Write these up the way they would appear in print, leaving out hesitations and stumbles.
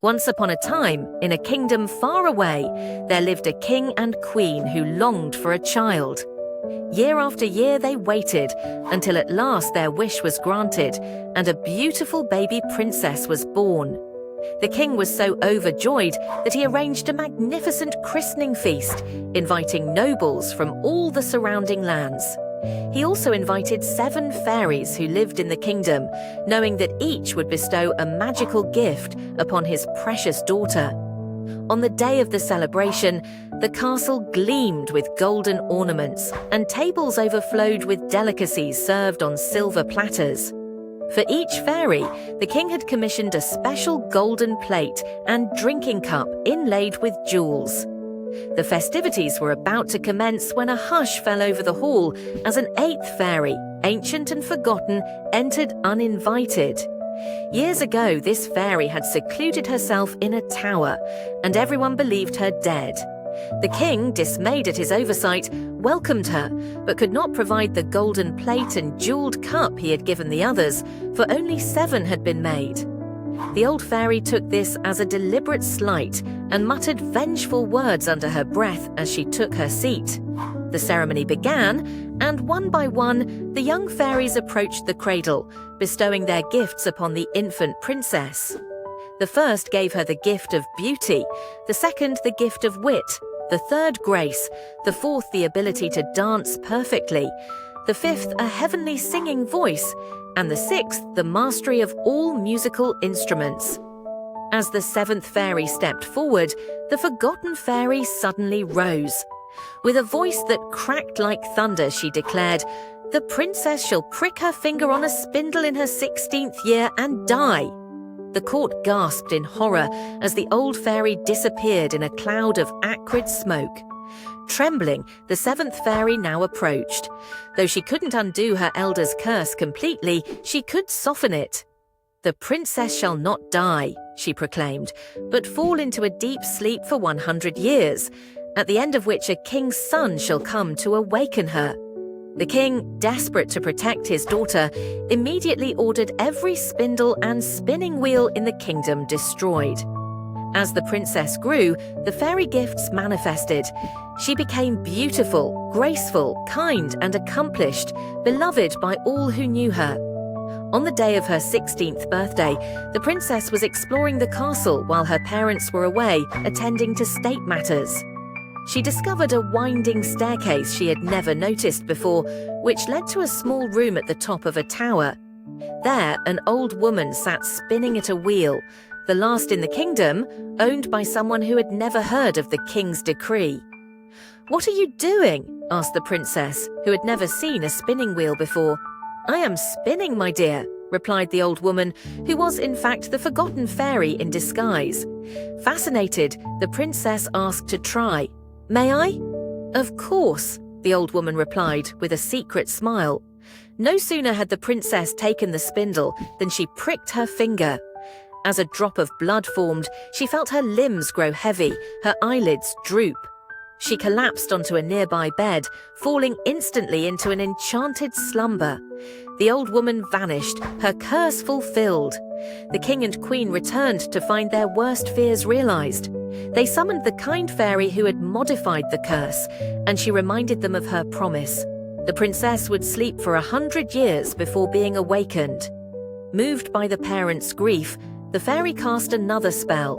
Once upon a time, in a kingdom far away, there lived a king and queen who longed for a child. Year after year they waited, until at last their wish was granted, and a beautiful baby princess was born. The king was so overjoyed that he arranged a magnificent christening feast, inviting nobles from all the surrounding lands. He also invited 7 fairies who lived in the kingdom, knowing that each would bestow a magical gift upon his precious daughter. On the day of the celebration, the castle gleamed with golden ornaments, and tables overflowed with delicacies served on silver platters. For each fairy, the king had commissioned a special golden plate and drinking cup inlaid with jewels. The festivities were about to commence when a hush fell over the hall as an 8th fairy, ancient and forgotten, entered uninvited. Years ago, this fairy had secluded herself in a tower, and everyone believed her dead. The king, dismayed at his oversight, welcomed her, but could not provide the golden plate and jeweled cup he had given the others, for only 7 had been made. The old fairy took this as a deliberate slight and muttered vengeful words under her breath as she took her seat. The ceremony began, and one by one, the young fairies approached the cradle, bestowing their gifts upon the infant princess. The first gave her the gift of beauty, the second the gift of wit, the third grace, the fourth the ability to dance perfectly, the fifth a heavenly singing voice, and the 6th the mastery of all musical instruments. As the 7th fairy stepped forward, the forgotten fairy suddenly rose. With a voice that cracked like thunder, she declared, "The princess shall prick her finger on a spindle in her 16th year and die." The court gasped in horror as the old fairy disappeared in a cloud of acrid smoke. Trembling, the 7th fairy now approached. Though she couldn't undo her elder's curse completely, she could soften it. "The princess shall not die," she proclaimed, "but fall into a deep sleep for 100 years, at the end of which a king's son shall come to awaken her." The king, desperate to protect his daughter, immediately ordered every spindle and spinning wheel in the kingdom destroyed. As the princess grew, the fairy gifts manifested. She became beautiful, graceful, kind, and accomplished, beloved by all who knew her. On the day of her 16th birthday, the princess was exploring the castle while her parents were away, attending to state matters. She discovered a winding staircase she had never noticed before, which led to a small room at the top of a tower. There, an old woman sat spinning at a wheel, the last in the kingdom, owned by someone who had never heard of the king's decree. "What are you doing?" asked the princess, who had never seen a spinning wheel before. "I am spinning, my dear," replied the old woman, who was in fact the forgotten fairy in disguise. Fascinated, the princess asked to try. "May I?" "Of course," the old woman replied with a secret smile. No sooner had the princess taken the spindle than she pricked her finger. As a drop of blood formed, she felt her limbs grow heavy, her eyelids droop. She collapsed onto a nearby bed, falling instantly into an enchanted slumber. The old woman vanished, her curse fulfilled. The king and queen returned to find their worst fears realized. They summoned the kind fairy who had modified the curse, and she reminded them of her promise. The princess would sleep for 100 years before being awakened. Moved by the parents' grief, the fairy cast another spell.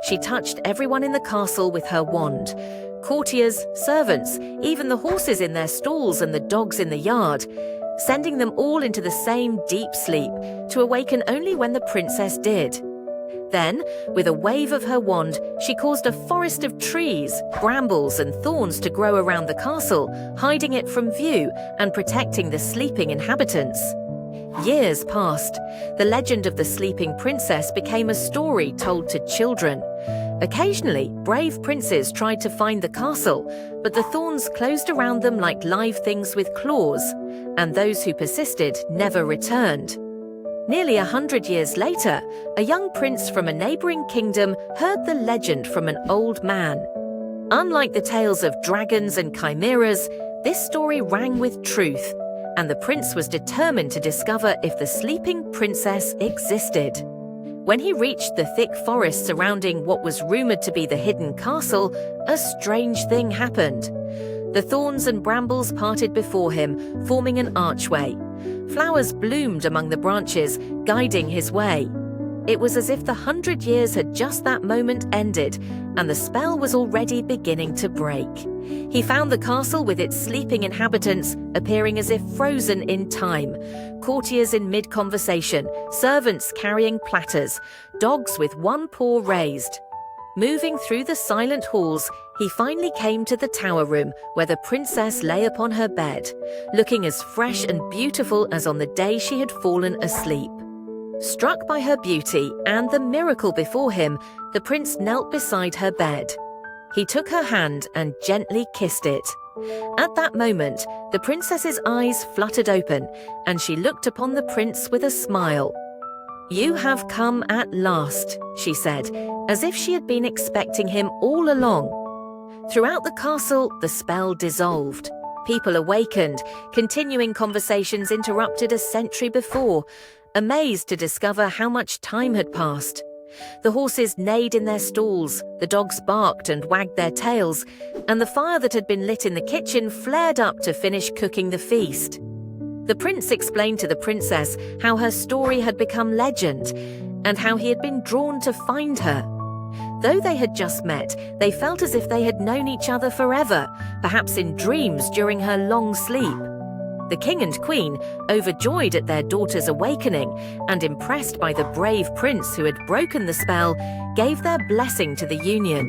She touched everyone in the castle with her wand. Courtiers, servants, even the horses in their stalls and the dogs in the yard, sending them all into the same deep sleep, to awaken only when the princess did. Then, with a wave of her wand, she caused a forest of trees, brambles and thorns to grow around the castle, hiding it from view and protecting the sleeping inhabitants. Years passed. The legend of the sleeping princess became a story told to children. Occasionally, brave princes tried to find the castle, but the thorns closed around them like live things with claws, and those who persisted never returned. Nearly 100 years later, a young prince from a neighboring kingdom heard the legend from an old man. Unlike the tales of dragons and chimeras, this story rang with truth, and the prince was determined to discover if the sleeping princess existed. When he reached the thick forest surrounding what was rumored to be the hidden castle, a strange thing happened. The thorns and brambles parted before him, forming an archway. Flowers bloomed among the branches, guiding his way. It was as if the 100 years had just that moment ended, and the spell was already beginning to break. He found the castle with its sleeping inhabitants appearing as if frozen in time. Courtiers in mid-conversation, servants carrying platters, dogs with one paw raised. Moving through the silent halls, he finally came to the tower room where the princess lay upon her bed, looking as fresh and beautiful as on the day she had fallen asleep. Struck by her beauty and the miracle before him, the prince knelt beside her bed. He took her hand and gently kissed it. At that moment, the princess's eyes fluttered open, and she looked upon the prince with a smile. "You have come at last," she said, as if she had been expecting him all along. Throughout the castle, the spell dissolved. People awakened, continuing conversations interrupted a century before, amazed to discover how much time had passed. The horses neighed in their stalls, the dogs barked and wagged their tails, and the fire that had been lit in the kitchen flared up to finish cooking the feast. The prince explained to the princess how her story had become legend, and how he had been drawn to find her. Though they had just met, they felt as if they had known each other forever, perhaps in dreams during her long sleep. The king and queen, overjoyed at their daughter's awakening and impressed by the brave prince who had broken the spell, gave their blessing to the union.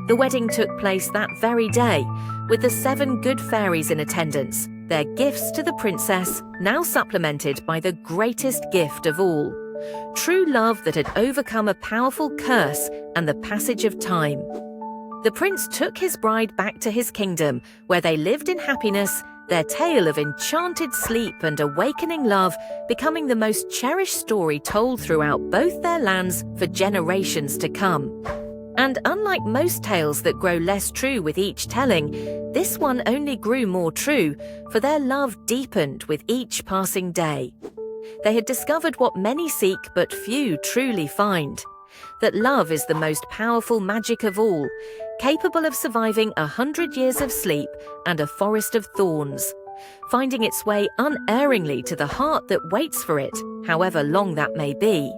The wedding took place that very day, with the 7 good fairies in attendance, their gifts to the princess now supplemented by the greatest gift of all: true love that had overcome a powerful curse and the passage of time. The prince took his bride back to his kingdom, where they lived in happiness, their tale of enchanted sleep and awakening love becoming the most cherished story told throughout both their lands for generations to come. And unlike most tales that grow less true with each telling, this one only grew more true, for their love deepened with each passing day. They had discovered what many seek but few truly find: that love is the most powerful magic of all, capable of surviving 100 years of sleep and a forest of thorns, finding its way unerringly to the heart that waits for it, however long that may be.